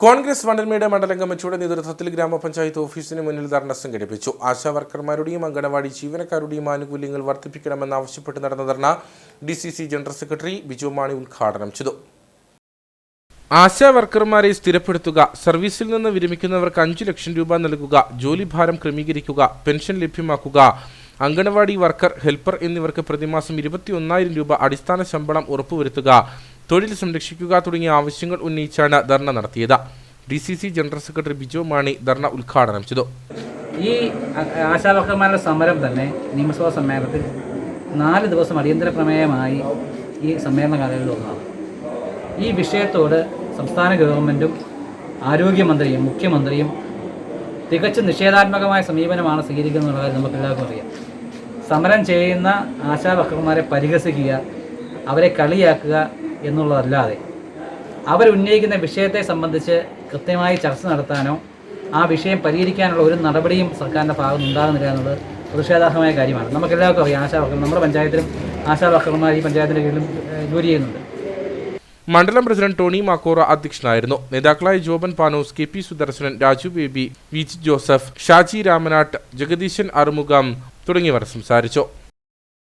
കോൺഗ്രസ് വണ്ടൻമേട് മണ്ഡലം കമ്മിറ്റിയുടെ നേതൃത്വത്തിൽ ഗ്രാമപഞ്ചായത്ത് ഓഫീസിന് മുന്നിൽ ധർണ സംഘടിപ്പിച്ചു. ആശാവർക്കർമാരുടെയും അംഗനവാടി ജീവനക്കാരുടെയും ആനുകൂല്യങ്ങൾ വർദ്ധിപ്പിക്കണമെന്നാവശ്യപ്പെട്ട് നടന്ന ധർണ DCC general secretary Biju Mani ഉദ്ഘാടനം ചെയ്തു. ആശാവർക്കർമാരെ സ്ഥിരപ്പെടുത്തുക, സർവീസിൽ നിന്ന് വിരമിക്കുന്നവർക്ക് 5 ലക്ഷം രൂപ നൽകുക, ജോലിഭാരം ക്രമീകരിക്കുക, പെൻഷൻ ലഭ്യമാക്കുക, അംഗനവാടി വർക്കർ, ഹെൽപ്പർ എന്നിവർക്ക് പ്രതിമാസം 21,000 രൂപ അടിസ്ഥാന ശമ്പളം ഉറപ്പുവരുത്തുക, തൊഴിൽ സംരക്ഷിക്കുക തുടങ്ങിയ ആവശ്യങ്ങൾ ഉന്നയിച്ചാണ് ധർണ നടത്തിയത്. DCC general secretary Biju Mani dharna ഉദ്ഘാടനം ചെയ്തു. ഈ ആശാവർക്കർമാരുടെ സമരം തന്നെ നിയമസഭാ സമ്മേളനത്തിൽ 4 ദിവസം അടിയന്തര പ്രമേയമായി ഈ സമ്മേളന കാലങ്ങളിൽ ഒന്നാണ്. ഈ വിഷയത്തോട് സംസ്ഥാന ഗവൺമെൻറ്റും ആരോഗ്യമന്ത്രിയും മുഖ്യമന്ത്രിയും തികച്ചും നിഷേധാത്മകമായ സമീപനമാണ് സ്വീകരിക്കുന്നത് എന്നുള്ളത് നമുക്കെല്ലാവർക്കും അറിയാം. സമരം ചെയ്യുന്ന ആശാവർക്കർമാരെ പരിഹസിക്കുക, അവരെ കളിയാക്കുക എന്നുള്ളതല്ലാതെ അവരുന്നയിക്കുന്ന വിഷയത്തെ സംബന്ധിച്ച് കൃത്യമായി ചർച്ച നടത്താനോ ആ വിഷയം പരിഹരിക്കാനുള്ള ഒരു നടപടിയും സർക്കാരിൻ്റെ ഭാഗത്ത് ഉണ്ടാകുന്നില്ല എന്നുള്ളത് പ്രതിഷേധാർഹമായ കാര്യമാണ്. നമുക്കെല്ലാവർക്കും അറിയാം, ആശാവർക്കർ നമ്മുടെ പഞ്ചായത്തിലും ആശാവർക്കർമാർ ഈ പഞ്ചായത്തിൻ്റെ കീഴിലും ജോലി ചെയ്യുന്നുണ്ട്. മണ്ഡലം പ്രസിഡന്റ് ടോണി മാക്കോറ അധ്യക്ഷനായിരുന്നു. നേതാക്കളായ Joban Panos, KP Sudarsanan, Raju Baby, VG Joseph, Shaji Ramanattu, Jagadeesan Arumugham തുടങ്ങിയവർ സംസാരിച്ചു.